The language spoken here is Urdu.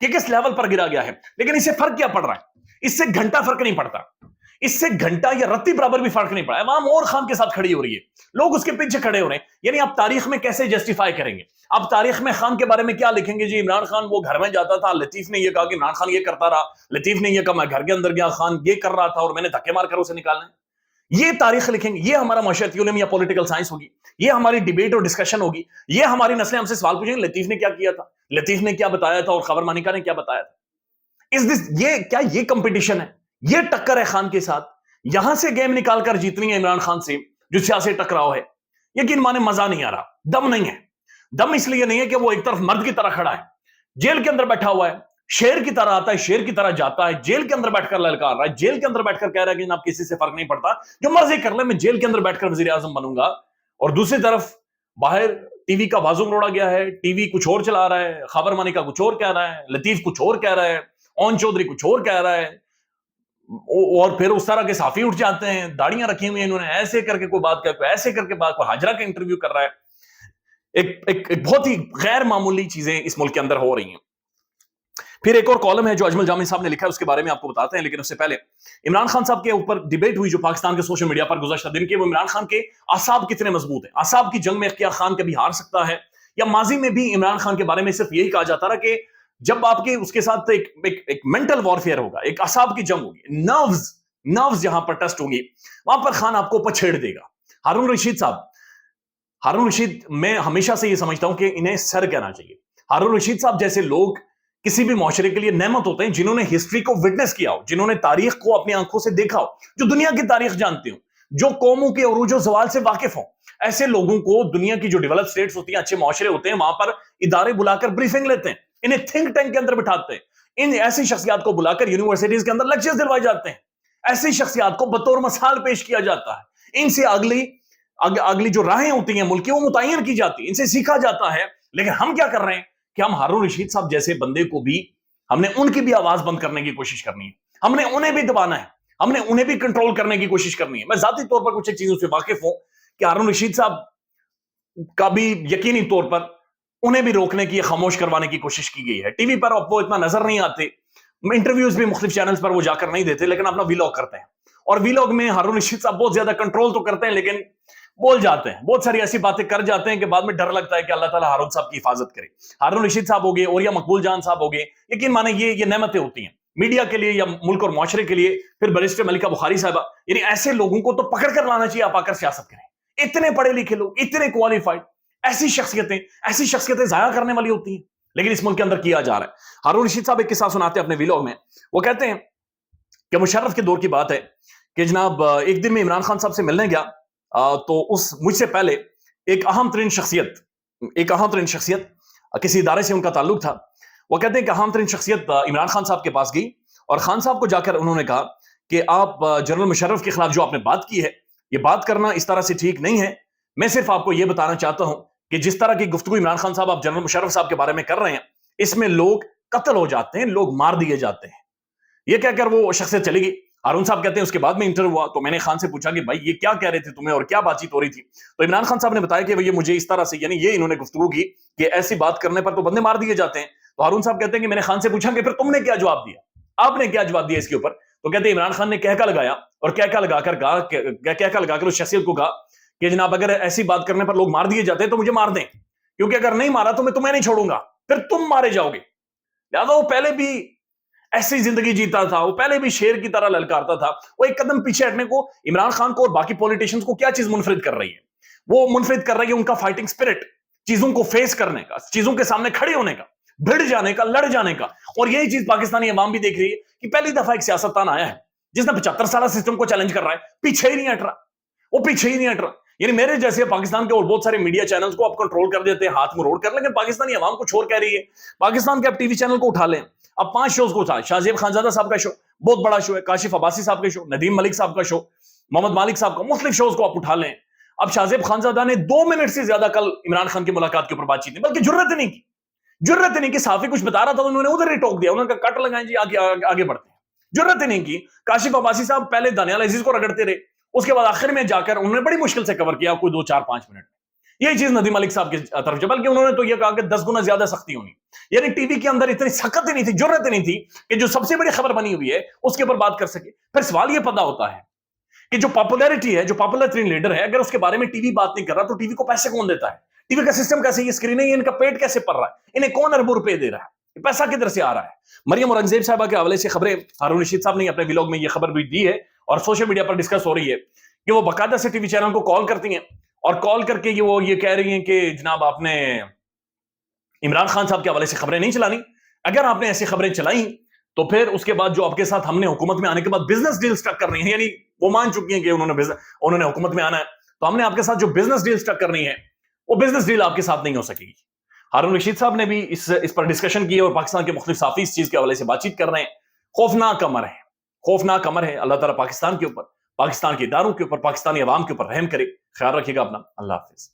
کہ کس لیول پر گرا گیا ہے. لیکن اس سے فرق کیا پڑ رہا ہے؟ اس سے گھنٹہ فرق نہیں پڑتا, اس سے گھنٹہ یا رتی برابر بھی فرق نہیں پڑا. عوام اور خان کے ساتھ کھڑی ہو رہی ہے, لوگ اس کے پیچھے کھڑے ہو رہے ہیں. یعنی آپ تاریخ میں کیسے جسٹیفائی کریں گے؟ آپ تاریخ میں خان کے بارے میں کیا لکھیں گے؟ جی عمران خان وہ گھر میں جاتا تھا, لطیف نے یہ کہا کہ عمران خان یہ کرتا رہا, لطیف نے یہ کہا میں گھر کے اندر گیا, خان یہ کر رہا تھا اور میں نے دھکے مار کر اسے نکالنا ہے. یہ تاریخ لکھیں گے, یہ ہمارا معاشرتی علم یا پولیٹیکل سائنس ہوگی, یہ ہماری ڈیبیٹ اور ڈسکشن ہوگی, یہ ہماری نسلیں ہم سے سوال پوچھیں گے لطیف نے کیا کیا تھا, لطیف نے کیا بتایا تھا اور خبر مانیکا نے کیا بتایا تھا. یہ کمپٹیشن ہے, یہ ٹکر ہے خان کے ساتھ. یہاں سے گیم نکال کر جیتنی ہے عمران خان سے جو سیاسی ٹکراؤ ہے. یقین مانے مزہ نہیں آ رہا, دم نہیں ہے. دم اس لیے نہیں ہے کہ وہ ایک طرف مرد کی طرح کھڑا ہے, جیل کے اندر بیٹھا ہوا ہے, شیر کی طرح آتا ہے, شیر کی طرح جاتا ہے, جیل کے اندر بیٹھ کر للکار رہا ہے, جیل کے اندر بیٹھ کر کہہ رہا ہے کہ جناب کسی سے فرق نہیں پڑتا, جو مرضی کر لے, میں جیل کے اندر بیٹھ کر وزیر اعظم بنوں گا. اور دوسری طرف باہر ٹی وی کا بازو مروڑا گیا ہے, ٹی وی کچھ اور چلا رہا ہے, خبر مانیکا کچھ اور کہہ رہا ہے, لطیف کچھ اور کہہ رہا ہے, اون چودھری کچھ اور کہہ رہا ہے, اور پھر اس طرح کے صحافی اٹھ جاتے ہیں, داڑیاں رکھی ہوئی ہیں انہوں نے, ایسے کر کے کوئی بات کر, کوئی ایسے کر کے بات, کوئی حاجرہ کا انٹرویو کر رہا ہے. ایک بہت ہی غیر معمولی چیزیں اس ملک کے اندر ہو رہی ہیں. پھر ایک اور کالم ہے جو اجمل جامی صاحب نے لکھا ہے, اس کے بارے میں آپ کو بتاتے ہیں. لیکن اس سے پہلے عمران خان صاحب کے اوپر ڈیبیٹ ہوئی جو پاکستان کے سوشل میڈیا پر گزشتہ دن کے, وہ عمران خان کے اعصاب کتنے مضبوط ہیں, اعصاب کی جنگ میں کیا خان کبھی ہار سکتا ہے, یا ماضی میں بھی عمران خان کے بارے میں صرف یہی کہا جاتا رہا کہ جب آپ کے اس کے ساتھ ایک مینٹل وارفیئر ہوگا, ایک اعصاب کی جنگ ہوگی, نروز جہاں پر ٹیسٹ ہوں گی, وہاں پر خان آپ کو پچھیڑ دے گا. ہارون رشید میں ہمیشہ سے یہ سمجھتا ہوں کہ انہیں سر کہنا چاہیے. ہارون رشید صاحب جیسے لوگ کسی بھی معاشرے کے لیے نعمت ہوتے ہیں, جنہوں نے ہسٹری کو وٹنس کیا ہو, جنہوں نے تاریخ کو اپنی آنکھوں سے دیکھا ہو, جو دنیا کی تاریخ جانتے ہوں, جو قوموں کے عروج و زوال سے واقف ہوں. ایسے لوگوں کو دنیا کی جو ڈیولپ سٹیٹس ہوتی ہیں, اچھے معاشرے ہوتے ہیں, وہاں پر ادارے بلا کر بریفنگ لیتے ہیں, انہیں تھنک ٹینک کے اندر بٹھاتے ہیں, ان ایسی شخصیات کو بلا کر یونیورسٹیز کے اندر لیکچرز دلوائے جاتے ہیں, ایسی شخصیات کو بطور مثال پیش کیا جاتا ہے, ان سے اگلی جو راہیں ہوتی ہیں ملک کی وہ متعین کی جاتی ہیں, ان سے سیکھا جاتا ہے. لیکن ہم کیا کر رہے ہیں کہ ہم ہارون رشید صاحب جیسے بندے کو بھی, ہم نے ان کی بھی آواز بند کرنے کی کوشش کرنی ہے, ہم نے انہیں بھی دبانا ہے, ہم نے انہیں بھی کنٹرول کرنے کی کوشش کرنی ہے. میں ذاتی طور پر کچھ ایک چیزوں سے واقف ہوں کہ ہارون رشید صاحب کا بھی یقینی طور پر انہیں بھی روکنے کی, خاموش کروانے کی کوشش کی گئی ہے. ٹی وی پر وہ اتنا نظر نہیں آتے, انٹرویوز بھی مختلف چینلز پر وہ جا کر نہیں دیتے, لیکن اپنا ویلاگ کرتے ہیں, اور ویلاگ میں ہارون رشید صاحب بہت زیادہ کنٹرول تو کرتے ہیں, لیکن بول جاتے ہیں, بہت ساری ایسی باتیں کر جاتے ہیں کہ بعد میں ڈر لگتا ہے کہ اللہ تعالیٰ ہارون صاحب کی حفاظت کرے. ہارون رشید صاحب ہو گئے, اور یا مقبول جان صاحب ہو گئے, یقین مانے یہ نعمتیں ہوتی ہیں میڈیا کے لیے یا ملک اور معاشرے کے لیے. پھر بیرسٹر ملکہ بخاری صاحبہ, یعنی ایسے لوگوں کو تو پکڑ کر لانا چاہیے, آپ آ کر سیاست کریں. اتنے پڑھے لکھے لوگ, اتنے کوالیفائڈ, ایسی شخصیتیں ضائع کرنے والی ہوتی ہیں, لیکن اس ملک کے اندر کیا جا رہا ہے. ہارون رشید صاحب ایک قصہ سناتے ہیں اپنے ویلاگ میں. وہ کہتے ہیں کہ مشرف کے دور کی بات ہے کہ جناب ایک دن میں عمران خان صاحب سے ملنے گیا, تو مجھ سے پہلے ایک اہم ترین شخصیت کسی ادارے سے ان کا تعلق تھا. وہ کہتے ہیں کہ اہم ترین شخصیت عمران خان صاحب کے پاس گئی, اور خان صاحب کو جا کر انہوں نے کہا کہ آپ جنرل مشرف کے خلاف جو آپ نے بات کی ہے, یہ بات کرنا اس طرح سے ٹھیک نہیں ہے. میں صرف آپ کو یہ بتانا چاہتا ہوں کہ جس طرح کی گفتگو عمران خان صاحب آپ جنرل مشرف صاحب کے بارے میں کر رہے ہیں, اس میں لوگ قتل ہو جاتے ہیں, لوگ مار دیے جاتے ہیں. یہ کہہ کر وہ شخصیت چلی گئی. ہارون صاحب کہتے ہیں اس کے بعد میں انٹرویو ہوا تو میں نے خان سے پوچھا کہ بھائی یہ کیا کہہ رہے تھے تمہیں اور کیا بات چیت ہو رہی تھی. تو عمران خان صاحب نے بتایا کہ یہ مجھے اس طرح سے, یعنی یہ انہوں نے گفتگو کی کہ ایسی بات کرنے پر تو بندے مار دیے جاتے ہیں. تو ہارون صاحب کہتے ہیں کہ میں نے خان سے پوچھا کہ پھر تم نے کیا جواب دیا, آپ نے کیا جواب دیا اس کے اوپر. تو کہتے ہیں عمران خان نے کہکا لگایا, اور کہکا لگا کر اس شخصیت کو کہا کہ جناب اگر ایسی بات کرنے پر لوگ مار دیے جاتے ہیں تو مجھے مار دیں, کیونکہ اگر نہیں مارا تو میں تمہیں نہیں چھوڑوں گا, پھر تم مارے جاؤ گے. لہٰذا وہ پہلے بھی ایسی زندگی جیتا تھا, وہ پہلے بھی شیر کی طرح للکارتا تھا. وہ ایک قدم پیچھے ہٹنے کو عمران خان کو اور باقی پولیٹیشینز کو کیا چیز منفرد کر رہی ہے, وہ منفرد کر رہی ہے ان کا فائٹنگ سپرٹ, چیزوں کو فیس کرنے کا, چیزوں کے سامنے کھڑے ہونے کا, بھڑ جانے کا, لڑ جانے کا. اور یہی چیز پاکستانی عوام بھی دیکھ رہی ہے کہ پہلی دفعہ ایک سیاستدان آیا ہے جس نے 75 سالہ سسٹم کو چیلنج کر رہا ہے, پیچھے ہی نہیں ہٹ رہا, وہ پیچھے ہی نہیں ہٹ رہا. یعنی میرے جیسے پاکستان کے اور بہت سارے میڈیا چینلز کو آپ کنٹرول کر دیتے ہیں, ہاتھ میں روڑ کر, لیکن پاکستانی عوام کچھ اور کہہ رہی ہے. پاکستان کے آپ ٹی وی چینل کو اٹھا لیں, اب 5 شوز کو اٹھا, شاہ زیب خانزادہ صاحب کا شو بہت بڑا شو ہے, کاشف عباسی صاحب کا شو, ندیم ملک صاحب کا شو, محمد مالک صاحب کا, مختلف شوز کو آپ اٹھا لیں. اب شاہ زیب خانزادہ نے 2 منٹ سے زیادہ کل عمران خان کی ملاقات کے اوپر بات چیت نہیں, بلکہ جرت نہیں کی صحافی کچھ بتا رہا تھا, انہوں نے ادھر ہی ٹوک دیا, انہوں نے کہا کٹ لگائیں جی آگے بڑھتے ہیں. جرت نہیں کی. کاشف عباسی صاحب پہلے دانیال عزیز کو رگڑتے رہے, اس کے بعد آخر میں جا کر انہوں نے بڑی مشکل سے کور کیا, کوئی 2 4 5 منٹ. یہی چیز ندیم ملک صاحب کی طرف سے، بلکہ انہوں نے تو یہ کہا کہ 10 گنا زیادہ سختی ہونی، یعنی ٹی وی کے اندر اتنی سخت ہی نہیں تھی، جرأت ہی نہیں تھی کہ جو سب سے بڑی خبر بنی ہوئی ہے اس کے اوپر بات کر سکے۔ پھر سوال یہ پیدا ہوتا ہے کہ جو پاپولیرٹی ہے، جو پاپولر ترین لیڈر ہے، اگر اس کے بارے میں ٹی وی بات نہیں کر رہا تو ٹی وی کو پیسے کون دیتا ہے؟ ٹی وی کا سسٹم کیسے، یہ اسکرین ہے، ان کا پیٹ کیسے پڑ رہا ہے، انہیں کون اربوں روپے دے رہا ہے، پیسہ کدھر سے آ رہا ہے؟ مریم اورنگزیب صاحبہ کے حوالے سے خبریں ہارون رشید صاحب نے اپنے ویلاگ میں یہ خبر بھی دی ہے اور سوشل میڈیا پر ڈسکس ہو رہی ہے کہ وہ باقاعدہ سے ٹی وی چینل کو کال کرتی ہیں اور کال کر کے وہ یہ کہہ رہی ہیں کہ جناب آپ نے عمران خان صاحب کے حوالے سے خبریں نہیں چلانی، اگر آپ نے ایسی خبریں چلائیں تو پھر اس کے بعد جو آپ کے ساتھ ہم نے حکومت میں آنے کے بعد بزنس ڈیل سٹرک کرنی ہے، یعنی وہ مان چکی ہیں کہ انہوں نے حکومت میں آنا ہے تو ہم نے آپ کے ساتھ جو بزنس ڈیل سٹرک کرنی ہے وہ بزنس ڈیل آپ کے ساتھ نہیں ہو سکے گی۔ ہارون رشید صاحب نے بھی اس پر ڈسکشن کی اور پاکستان کے مختلف صحافی اس چیز کے حوالے سے بات چیت کر رہے ہیں۔ خوفناک امر ہے، خوفناک امر ہے۔ اللہ تعالیٰ پاکستان کے اوپر، پاکستان کے اداروں کے اوپر، پاکستانی عوام کے اوپر رحم کرے۔ خیال رکھیے گا اپنا، اللہ حافظ۔